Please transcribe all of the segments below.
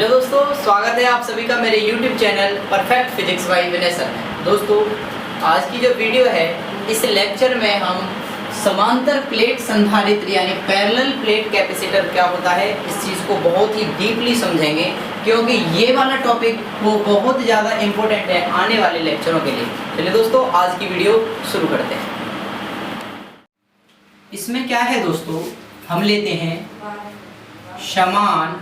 Hello दोस्तों, स्वागत है आप सभी का मेरे YouTube channel perfect physics bye विनय सर में। दोस्तों, आज की जो वीडियो है, इस लेक्चर में हम समांतर प्लेट संधारित्र यानी पैरेलल प्लेट कैपेसिटर क्या होता है, इस चीज़ को बहुत ही डीपली समझेंगे, क्योंकि ये वाला टॉपिक वो बहुत ज़्यादा इम्पोर्टेंट है आने वाले लेक्चरों के लिए। चलिए दोस्तों, आज की वीडियो शुरू करते हैं। इसमें क्या है दोस्तों, हम लेते हैं समान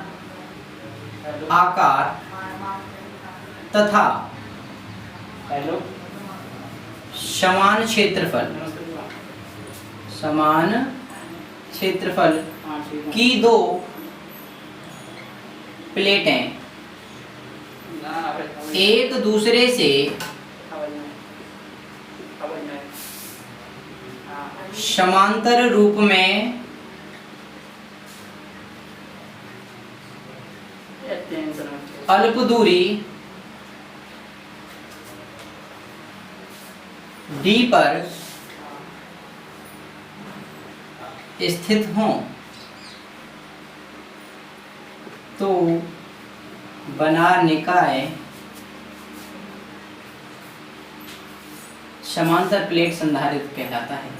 आकार तथा समान क्षेत्रफल की दो प्लेटें एक दूसरे से समांतर रूप में अल्प दूरी d पर स्थित हों तो बनार निकाय समांतर प्लेट संधारित्र कहलाता है।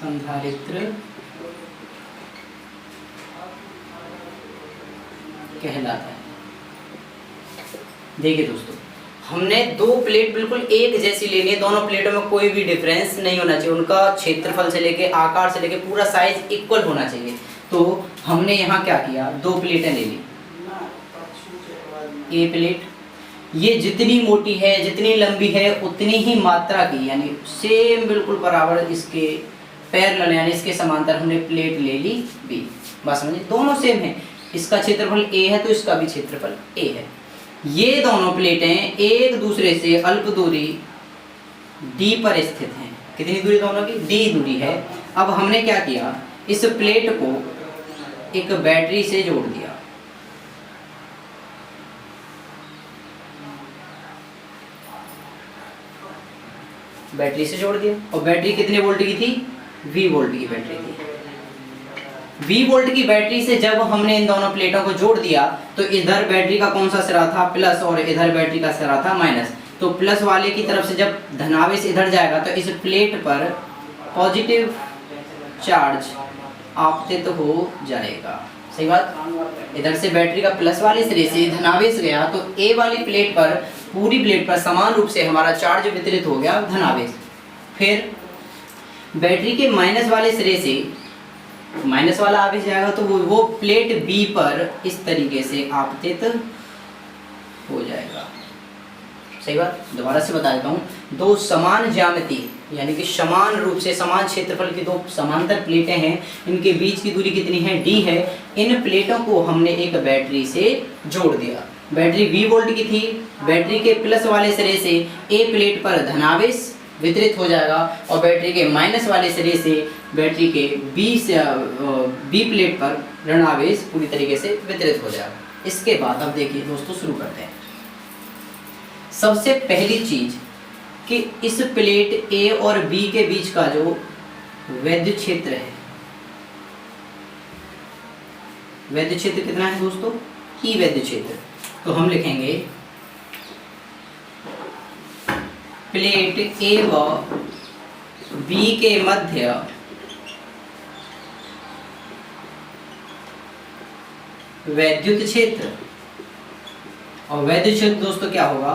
संधारित्र कहलाता है। देखिए दोस्तों, हमने दो प्लेट बिल्कुल एक जैसी लेनी है, दोनों प्लेटों में कोई भी डिफरेंस नहीं होना चाहिए, उनका क्षेत्रफल से लेके आकार से लेके पूरा साइज इक्वल होना चाहिए। तो हमने यहाँ क्या किया, दो प्लेटें ले ली। ये प्लेट ये जितनी मोटी है जितनी लंबी है उतनी ही मात्रा की, यानी सेम बिल्कुल बराबर इसके पैरेलल यानी इसके समांतर हमने प्लेट ले ली बी। बात समझिए, दोनों सेम है। इसका क्षेत्रफल a है तो इसका भी क्षेत्रफल a है। ये दोनों प्लेटें एक दूसरे से अल्प दूरी d पर स्थित हैं। कितनी दूरी दोनों की? d दूरी है। अब हमने क्या किया, इस प्लेट को एक बैटरी से जोड़ दिया। बैटरी से जोड़ दिया, और बैटरी कितने वोल्ट की थी? V वोल्ट की बैटरी थी। V वोल्ट की बैटरी से जब हमने इन दोनों प्लेटों को जोड़ दिया तो इधर बैटरी का कौन सा सिरा था? प्लस, और इधर बैटरी का सिरा था माइनस। तो प्लस वाले की तरफ से जब धनावेश इधर जाएगा तो इस प्लेट पर पॉजिटिव चार्ज आपतित हो जाएगा। सही बात। इधर से बैटरी का प्लस वाले सिरे से धनावेश गया तो A वाली प्लेट पर, पूरी प्लेट पर समान रूप से हमारा चार्ज वितरित हो गया, धनावेश। फिर बैटरी के माइनस वाले सिरे से माइनस वाला आवेश जाएगा तो वो प्लेट बी पर इस तरीके से आपतित हो जाएगा। सही बात। दोबारा से बता देता हूँ, दो समान ज्यामिति यानी कि समान रूप से समान क्षेत्रफल की दो समांतर प्लेटें हैं, इनके बीच की दूरी कितनी है? d है। इन प्लेटों को हमने एक बैटरी से जोड़ दिया। बैटरी V वोल्ट की थी, बैटरी के प्लस वाले सिरे से A प्लेट पर धनावेश वितरित हो जाएगा और बैटरी के माइनस वाले सिरे से बैटरी के B प्लेट पर ऋणावेश पूरी तरीके से वितरित हो जाएगा। इसके बाद अब देखिए दोस्तों, शुरू करते हैं। सबसे पहली चीज कि इस प्लेट A और B के बीच का जो वैद्युत क्षेत्र है, वैद्युत क्षेत्र कितना है दोस्तों? E वैद्युत क्षेत्र। तो हम लिखेंगे प्लेट A व B के मध्य वैद्युत क्षेत्र, और वैद्युत क्षेत्र दोस्तों क्या होगा?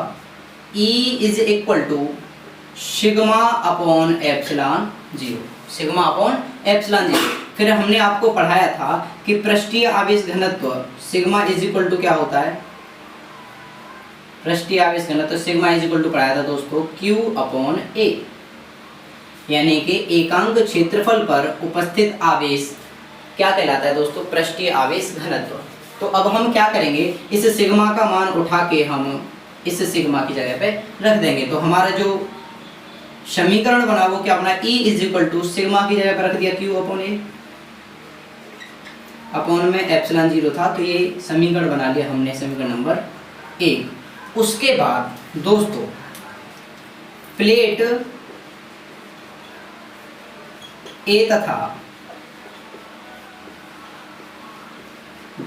E is equal to sigma upon epsilon zero. Sigma upon epsilon zero. फिर हमने आपको पढ़ाया था कि पृष्ठीय आवेश घनत्व सिग्मा इज इक्वल टू क्या होता है? पृष्ठीय आवेश घनत्व सिग्मा इज इक्वल टू पढ़ाया था दोस्तों Q अपॉन A, यानी कि एकांक क्षेत्रफल पर उपस्थित आवेश क्या कहलाता है दोस्तों? पृष्ठीय आवेश घनत्व। तो अब हम क्या करेंगे, इस सिग्मा का मान उठा के हम इस सिग्मा की जगह पे रख देंगे। तो हमारा जो समीकरण बना वो क्या बना? E is equal to sigma की जगह पर रख दिया Q अपॉन A, अपॉन में एप्सिलॉन जीरो था, तो ये समीकरण बना लिया हमने, समीकरण नंबर 1। उसके बाद दोस्तों प्लेट ए तथा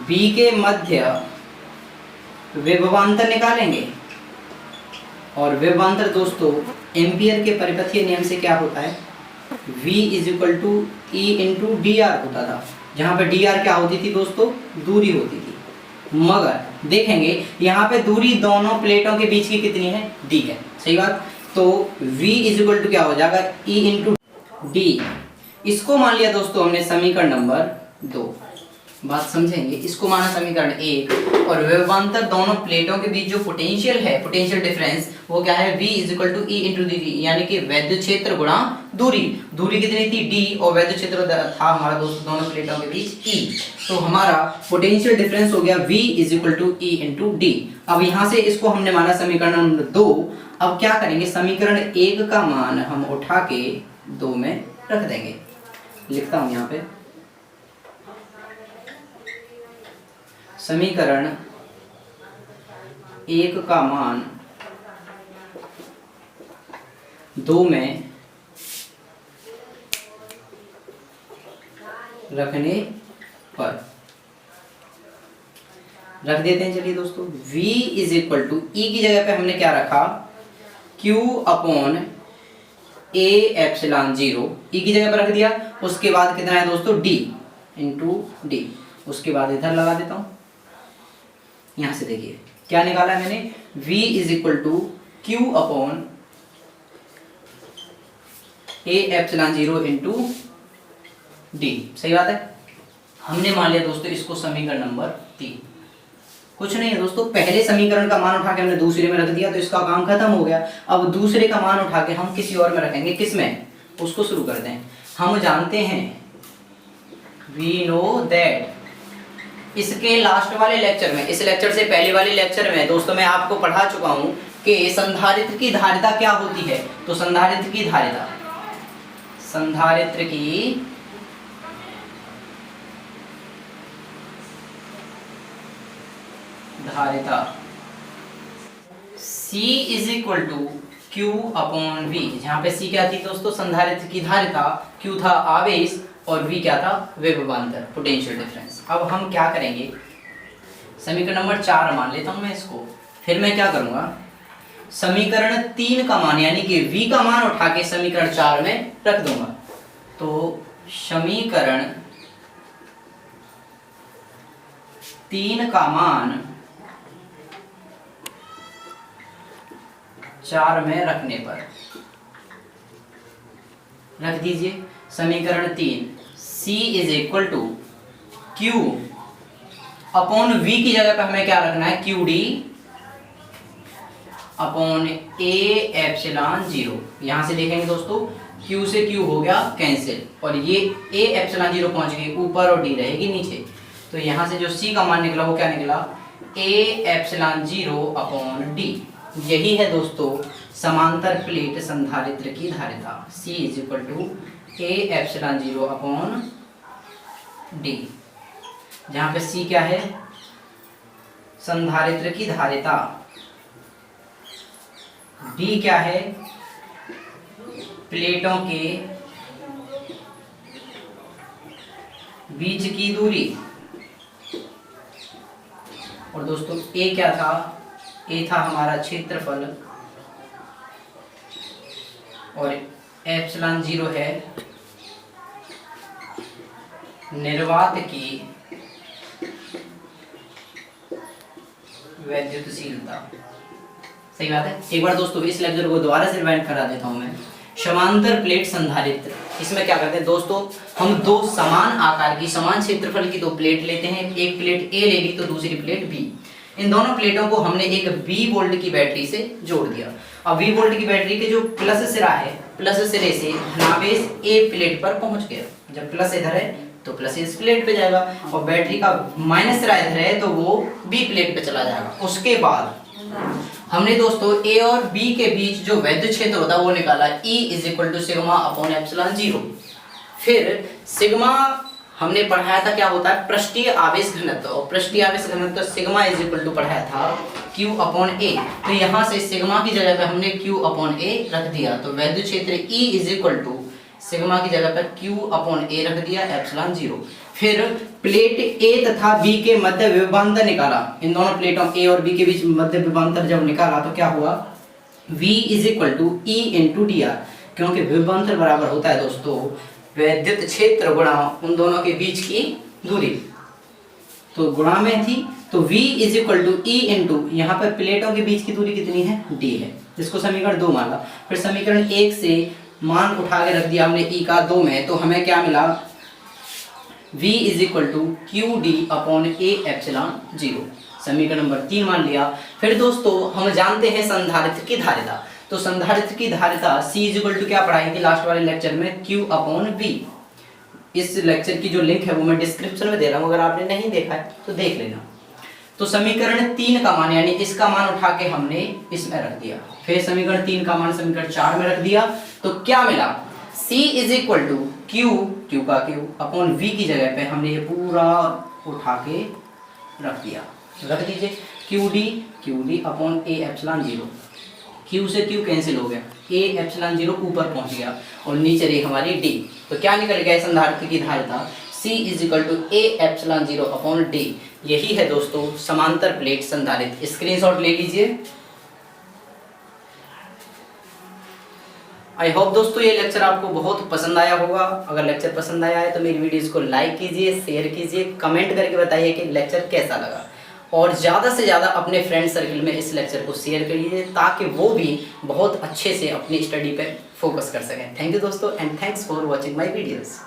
बी के मध्य विभवांतर निकालेंगे, और विभवांतर दोस्तों एम्पियर के परिपथीय नियम से क्या होता है, V = E × dr होता था, जहाँ पे dr क्या होती थी दोस्तों, दूरी होती थी। मगर देखेंगे यहाँ पे दूरी दोनों प्लेटों के बीच की कितनी है, d है, सही बात। तो V = क्या हो जाएगा, E × d। इसको मान लिया दोस्तों हमने समीकरण नंबर 2, बात समझेंगे। इसको माना समीकरण 1, और विभवांतर दोनों प्लेटों के बीच जो पोटेंशियल है, पोटेंशियल डिफरेंस, वो क्या है, V = E × dt, यानी कि वैद्युत क्षेत्र गुणा दूरी। दूरी कितनी थी, d, और वैद्युत क्षेत्र था हमारा दोस्तों दोनों प्लेटों के बीच E। तो हमारा पोटेंशियल डिफरेंस हो गया V = E × d। अब यहाँ से इसको हमने माना समीकरण नंबर 2। अब क्या करेंगे, समीकरण 1 का मान हम उठा के 2 में रख देंगे। लिखता हूं यहाँ पे, समीकरण 1 का मान 2 में रखने पर रख देते हैं। चलिए दोस्तों, V = E की जगह पे हमने क्या रखा, Q/A ε0, E की जगह पर रख दिया। उसके बाद कितना है दोस्तों, D × D। उसके बाद इधर लगा देता हूं, यहां से देखिए क्या निकाला है मैंने, V = Q/A ε0 × D, सही बात है। हमने मान लिया दोस्तों इसको समीकरण नंबर 3। कुछ नहीं है दोस्तों, पहले समीकरण का मान उठा के हमने दूसरे में रख दिया, तो इसका काम खत्म हो गया। अब दूसरे का मान उठा के हम किसी और में रखेंगे, किसमें, उसको शुरू करते हैं। हम जानते हैं, we know that, इसके लास्ट वाले लेक्चर में, इस लेक्चर से पहले वाले लेक्चर में दोस्तों मैं आपको पढ़ा चुका हूं कि संधारित्र की धारिता क्या होती है। तो संधारित्र की धारिता, संधारित्र की धारिता C = Q/V, जहां पे C क्या थी दोस्तों, संधारित्र की धारिता, Q था आवेश, और V क्या था, विभवांतर, पोटेंशियल डिफरेंस। अब हम क्या करेंगे, समीकरण नंबर 4 मान लेता हूं मैं इसको। फिर मैं क्या करूंगा, समीकरण 3 का मान यानी कि V का मान उठा के समीकरण 4 में रख दूंगा। तो समीकरण 3 का मान 4 में रखने पर रख दीजिए। समीकरण 3, C = Q/V की जगह पे हमें क्या रखना है, QD / A ε0। यहां से देखेंगे दोस्तों, Q से Q हो गया कैंसिल, और ये A ε0 पहुंच गई ऊपर और D रहेगी नीचे। तो यहां से जो C का मान निकला वो क्या निकला, A ε0 D। यही है दोस्तों समांतर प्लेट संधारित्र की धारिता, C = A ε0 D, जहां पे C क्या है, संधारित्र की धारिता, D क्या है, प्लेटों के बीच की दूरी, और दोस्तों A क्या था, A था हमारा क्षेत्रफल, और ε0 है निर्वात की वैद्युतशीलता। सही बात है। एक बार दोस्तों इस लेक्चर को दोबारा से रिवाइंड करा देता हूं मैं। समांतर प्लेट संधारित्र, इसमें क्या करते हैं दोस्तों, हम दो समान आकार की, समान क्षेत्रफल की दो प्लेट लेते हैं। एक प्लेट A ले ली तो दूसरी प्लेट B। इन दोनों प्लेटों को हमने एक V वोल्ट की बैटरी से जोड़ दिया। अब V वोल्ट की बैटरी के जो प्लस सिरा है, प्लस सिरे से धनावेश A प्लेट पर पहुंच गया। जब प्लस इधर है तो प्लस इस प्लेट पे जाएगा, और बैटरी का माइनस सिरा इधर है तो वो B प्लेट पे चला जाएगा। उसके बाद हमने दोस्तों A और B के बीच जो वैद्युत क्षेत्र होता है वो निकाला, E = σ/ε0। फिर सिग्मा हमने पढ़ाया था क्या होता है, पृष्ठीय आवेश घनत्व, और पृष्ठीय आवेश घनत्व सिग्मा = पढ़ाया था Q/A। तो यहाँ से सिग्मा की जगह पे हमने Q/A रख दिया। तो वैद्युत क्षेत्र E = सिग्मा की जगह पर Q अपॉन A रख दिया, एप्सिलॉन 0। फिर प्लेट A तथा B के मध्य विभवांतर निकाला, इन दोनों प्लेटों A और B के बीच मध्य विभवांतर जब निकाला तो क्या हुआ, V is equal to E into D R, क्योंकि विभवांतर बराबर होता है दोस्तों वैद्युत क्षेत्र गुणा उन दोनों के बीच की दूरी, तो गुणा में थी तो V is equal to E into, यहाँ पर प्लेटों के बीच की दूरी कितनी है, D है, जिसको समीकरण 2 माना। फिर समीकरण 1 से मान उठा के रख दिया हमने E का 2 में, तो हमें क्या मिला, V is equal to Q D upon A epsilon 0, समीकरण नंबर 3 मान लिया। फिर दोस्तों हम जानते हैं संधारित्र की धारिता, तो संधारित्र की धारिता C इज इक्वल टू क्या पढ़ाई थी लास्ट वाले लेक्चर में, Q अपॉन V। इस लेक्चर की जो लिंक है वो मैं डिस्क्रिप्शन में दे रहा हूँ, अगर आपने नहीं देखा है तो देख लेना। तो समीकरण 3 का मान यानी इसका मान उठा के हमने इसमें रख दिया, फिर समीकरण 3 का मान समीकरण 4 में रख दिया, तो क्या मिला, C is equal to Q का Q अपॉन V की जगह पे हमने ये पूरा उठा के रख दिया, रख दीजिए Q D upon A epsilon 0, Q से Q कैंसिल हो गया, ए एप्सिलॉन 0 ऊपर पहुंच गया और नीचे रही हमारी D, तो क्या निकल गया संधारित्र की धारिता C is equal to A epsilon 0 upon D। यही है दोस्तों समांतर प्लेट संधारित्र, स्क्रीनशॉट ले लीजिए। आई होप दोस्तों ये लेक्चर आपको बहुत पसंद आया होगा, अगर लेक्चर पसंद आया है तो मेरी वीडियोस को लाइक कीजिए, शेयर कीजिए, कमेंट करके बताइए कि लेक्चर कैसा लगा, और ज़्यादा से ज़्यादा अपने फ्रेंड सर्कल में इस लेक्चर को शेयर करिए ताकि वो भी बहुत अच्छे से अपनी स्टडी पे फोकस कर सकें। थैंक यू दोस्तों and thanks for watching my videos.